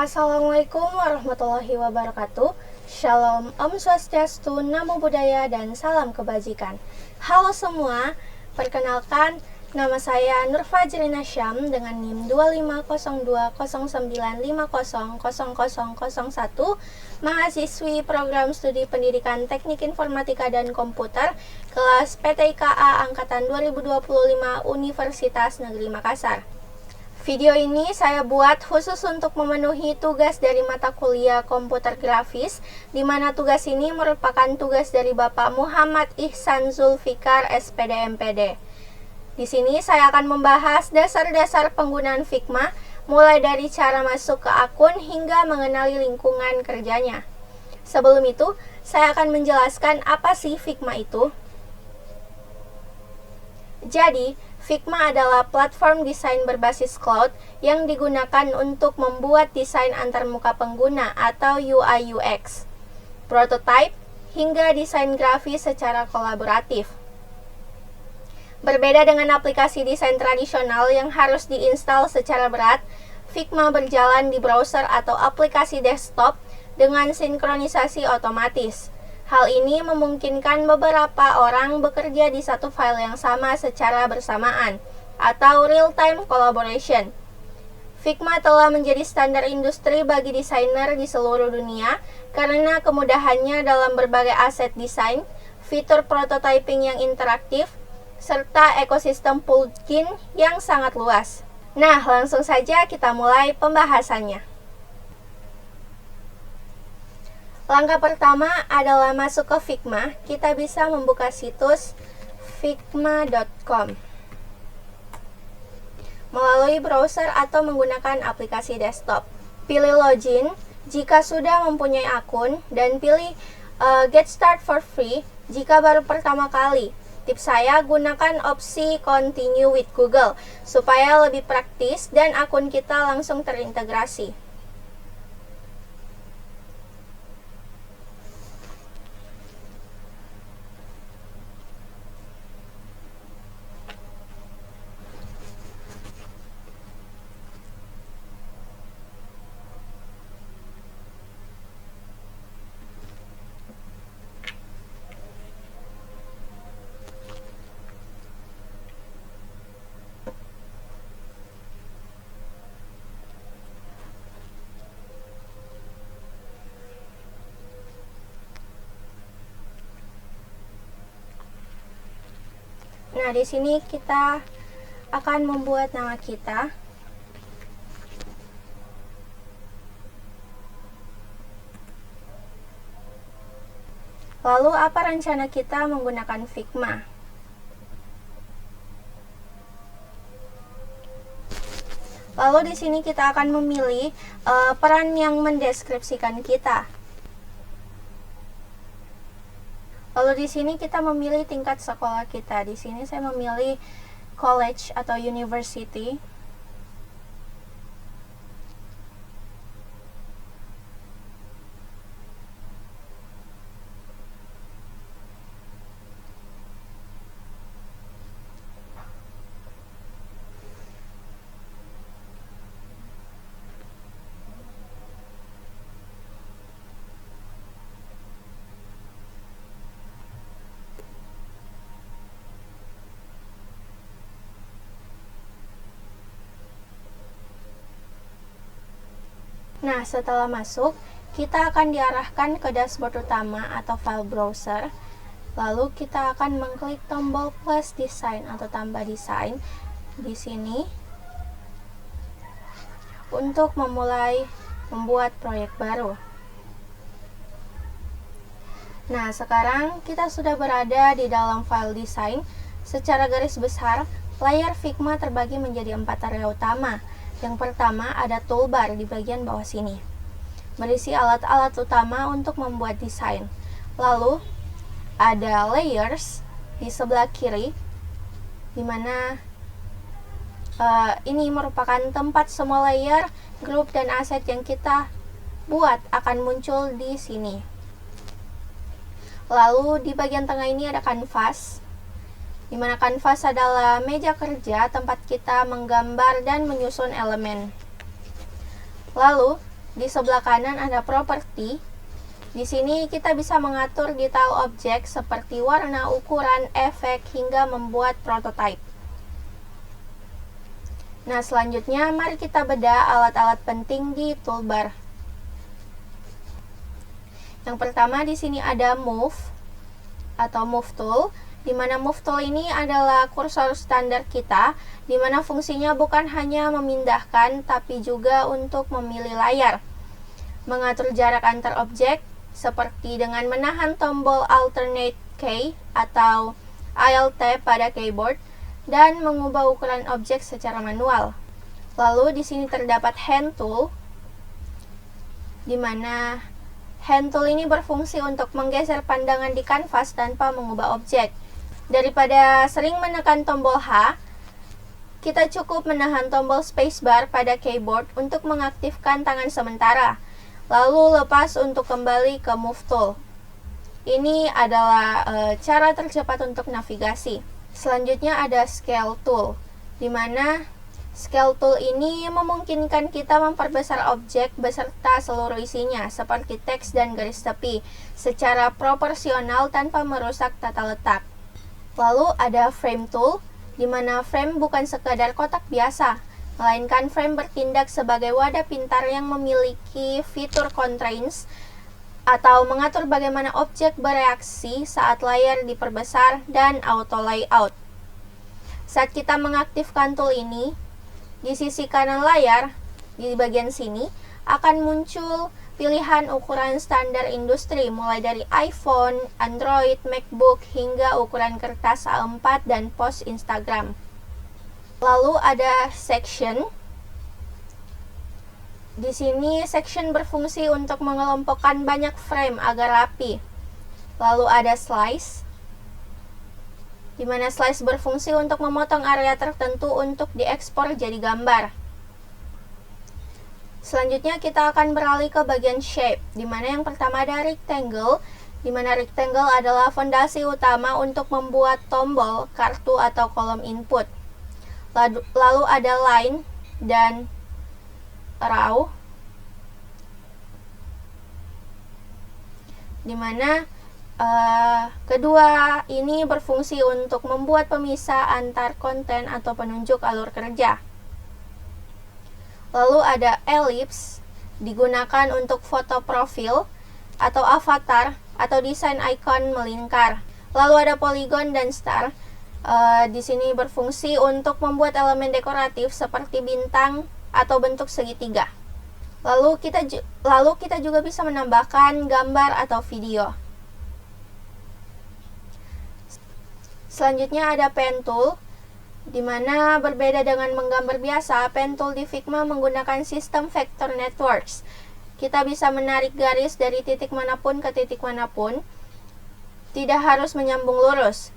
Assalamualaikum warahmatullahi wabarakatuh. Shalom, Om Swastiastu, Namo Buddhaya, dan salam kebajikan. Halo semua, perkenalkan nama saya Nur Fajrina Syam dengan NIM 250209500001, mahasiswi program studi pendidikan Teknik Informatika dan Komputer kelas PTIKA angkatan 2025 Universitas Negeri Makassar. Video ini saya buat khusus untuk memenuhi tugas dari mata kuliah komputer grafis, di mana tugas ini merupakan tugas dari Bapak Muhammad Ihsan Zulfikar, SPD MPD. Di sini saya akan membahas dasar-dasar penggunaan Figma, mulai dari cara masuk ke akun hingga mengenali lingkungan kerjanya. Sebelum itu, saya akan menjelaskan apa sih Figma itu. Jadi, Figma adalah platform desain berbasis cloud yang digunakan untuk membuat desain antarmuka pengguna atau UI UX, prototype, hingga desain grafis secara kolaboratif. Berbeda dengan aplikasi desain tradisional yang harus diinstal secara berat, Figma berjalan di browser atau aplikasi desktop dengan sinkronisasi otomatis. Hal ini memungkinkan beberapa orang bekerja di satu file yang sama secara bersamaan, atau real-time collaboration. Figma telah menjadi standar industri bagi desainer di seluruh dunia karena kemudahannya dalam berbagai aset desain, fitur prototyping yang interaktif, serta ekosistem plugin yang sangat luas. Nah, langsung saja kita mulai pembahasannya. Langkah pertama adalah masuk ke Figma. Kita bisa membuka situs figma.com melalui browser atau menggunakan aplikasi desktop. Pilih login jika sudah mempunyai akun dan pilih get start for free jika baru pertama kali. Tips saya, gunakan opsi continue with Google supaya lebih praktis dan akun kita langsung terintegrasi. Nah, di sini kita akan membuat nama kita. Lalu, apa rencana kita menggunakan Figma? Lalu di sini kita akan memilih peran yang mendeskripsikan kita. Lalu di sini kita memilih tingkat sekolah kita. Di sini saya memilih college atau university. Nah, setelah masuk, kita akan diarahkan ke dashboard utama atau file browser. Lalu kita akan mengklik tombol plus design atau tambah desain di sini untuk memulai membuat proyek baru. Nah, sekarang kita sudah berada di dalam file desain. Secara garis besar, layar Figma terbagi menjadi 4 area utama. Yang pertama ada toolbar di bagian bawah sini, berisi alat-alat utama untuk membuat desain. Lalu ada layers di sebelah kiri, di mana ini merupakan tempat semua layer, grup, dan aset yang kita buat akan muncul di sini. Lalu di bagian tengah ini ada canvas, di mana kanvas adalah meja kerja tempat kita menggambar dan menyusun elemen. Lalu, Di sebelah kanan ada properti. Di sini kita bisa mengatur detail objek seperti warna, ukuran, efek, hingga membuat prototipe. Nah, selanjutnya mari kita bedah alat-alat penting di toolbar. Yang pertama di sini ada Move atau Move Tool, di mana Move Tool ini adalah kursor standar kita, di mana fungsinya bukan hanya memindahkan, tapi juga untuk memilih layar, mengatur jarak antar objek, seperti dengan menahan tombol Alternate Key atau Alt pada keyboard, dan mengubah ukuran objek secara manual. Lalu di sini terdapat Hand Tool, di mana Hand Tool ini berfungsi untuk menggeser pandangan di kanvas tanpa mengubah objek. Daripada sering menekan tombol H, kita cukup menahan tombol spacebar pada keyboard untuk mengaktifkan tangan sementara, lalu lepas untuk kembali ke Move Tool. Ini adalah cara tercepat untuk navigasi. Selanjutnya ada Scale Tool, di mana Scale Tool ini memungkinkan kita memperbesar objek beserta seluruh isinya, seperti teks dan garis tepi, secara proporsional tanpa merusak tata letak. Lalu ada Frame Tool, di mana frame bukan sekadar kotak biasa, melainkan frame bertindak sebagai wadah pintar yang memiliki fitur constraints atau mengatur bagaimana objek bereaksi saat layar diperbesar dan auto layout. Saat kita mengaktifkan tool ini, di sisi kanan layar, di bagian sini, akan muncul pilihan ukuran standar industri mulai dari iPhone, Android, MacBook, hingga ukuran kertas A4 dan post Instagram. Lalu ada Section. Di sini section berfungsi untuk mengelompokkan banyak frame agar rapi. Lalu ada Slice, di mana slice berfungsi untuk memotong area tertentu untuk diekspor jadi gambar. Selanjutnya kita akan beralih ke bagian shape, di mana yang pertama ada rectangle, di mana rectangle adalah fondasi utama untuk membuat tombol, kartu, atau kolom input. Lalu ada line dan row, di mana kedua ini berfungsi untuk membuat pemisah antar konten atau penunjuk alur kerja. Lalu ada ellipse, digunakan untuk foto profil atau avatar atau desain icon melingkar. Lalu ada polygon dan star. Di sini berfungsi untuk membuat elemen dekoratif seperti bintang atau bentuk segitiga. Lalu kita juga bisa menambahkan gambar atau video. Selanjutnya ada Pen Tool, di mana berbeda dengan menggambar biasa, Pen Tool di Figma menggunakan sistem vector networks. Kita bisa menarik garis dari titik manapun ke titik manapun, tidak harus menyambung lurus.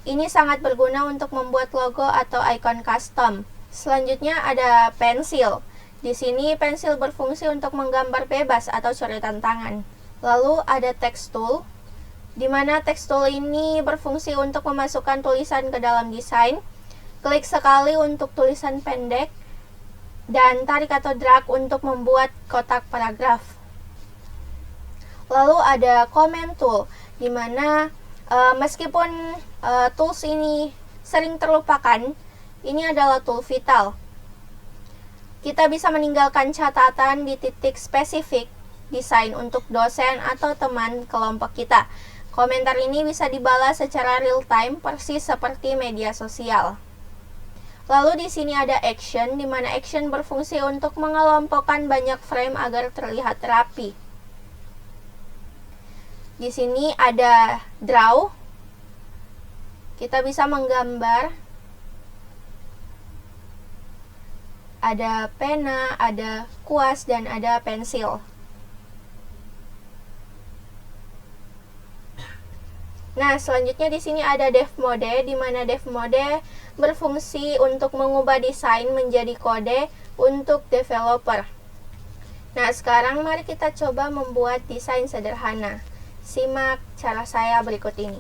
Ini sangat berguna untuk membuat logo atau icon custom. Selanjutnya ada pensil. Di sini pensil berfungsi untuk menggambar bebas atau coretan tangan. Lalu ada text tool, di mana text tool ini berfungsi untuk memasukkan tulisan ke dalam desain. Klik sekali untuk tulisan pendek, dan tarik atau drag untuk membuat kotak paragraf. Lalu ada comment tool, di mana meskipun tools ini sering terlupakan, ini adalah tool vital. Kita bisa meninggalkan catatan di titik spesifik desain untuk dosen atau teman kelompok kita. Komentar ini bisa dibalas secara real time, persis seperti media sosial. Lalu di sini ada action, di mana action berfungsi untuk mengelompokkan banyak frame agar terlihat rapi. Di sini ada draw. Kita bisa menggambar. Ada pena, ada kuas, dan ada pensil. Nah, selanjutnya di sini ada dev mode, di mana dev mode berfungsi untuk mengubah desain menjadi kode untuk developer. Nah, sekarang mari kita coba membuat desain sederhana. Simak cara saya berikut ini.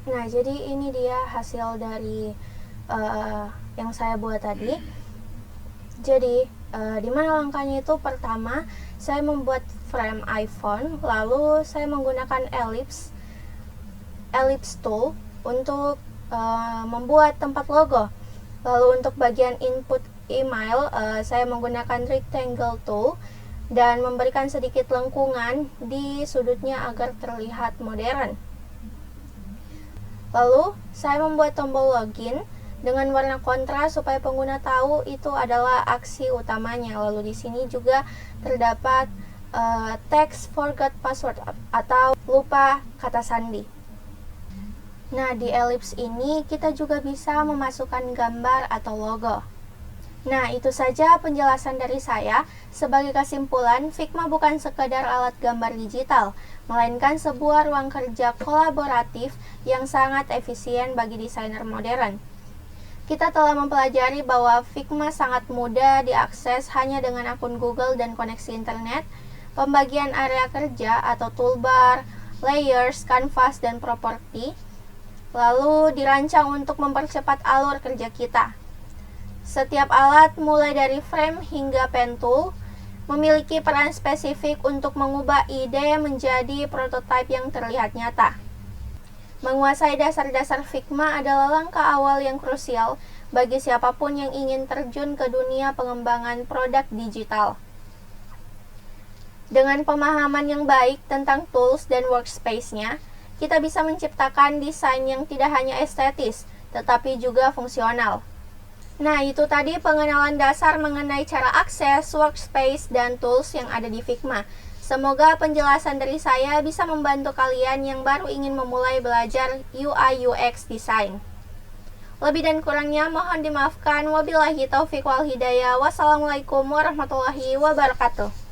Nah, jadi ini dia hasil dari yang saya buat tadi. Jadi, di mana langkahnya itu? Pertama, saya membuat frame iPhone, lalu saya menggunakan ellipse tool untuk membuat tempat logo. Lalu untuk bagian input email, saya menggunakan rectangle tool dan memberikan sedikit lengkungan di sudutnya agar terlihat modern. Lalu, saya membuat tombol login dengan warna kontras supaya pengguna tahu itu adalah aksi utamanya. Lalu di sini juga terdapat teks forgot password atau lupa kata sandi. Nah, di ellipse ini kita juga bisa memasukkan gambar atau logo. Nah, itu saja penjelasan dari saya. Sebagai kesimpulan, Figma bukan sekedar alat gambar digital, melainkan sebuah ruang kerja kolaboratif yang sangat efisien bagi desainer modern. Kita telah mempelajari bahwa Figma sangat mudah diakses hanya dengan akun Google dan koneksi internet, pembagian area kerja atau toolbar, layers, kanvas, dan properti, lalu dirancang untuk mempercepat alur kerja kita. Setiap alat, mulai dari frame hingga pen tool, memiliki peran spesifik untuk mengubah ide menjadi prototipe yang terlihat nyata. Menguasai dasar-dasar Figma adalah langkah awal yang krusial bagi siapapun yang ingin terjun ke dunia pengembangan produk digital. Dengan pemahaman yang baik tentang tools dan workspace-nya, kita bisa menciptakan desain yang tidak hanya estetis, tetapi juga fungsional. Nah, itu tadi pengenalan dasar mengenai cara akses, workspace, dan tools yang ada di Figma. Semoga penjelasan dari saya bisa membantu kalian yang baru ingin memulai belajar UI UX design. Lebih dan kurangnya mohon dimaafkan. Wabillahi taufiq wal hidayah. Wassalamualaikum warahmatullahi wabarakatuh.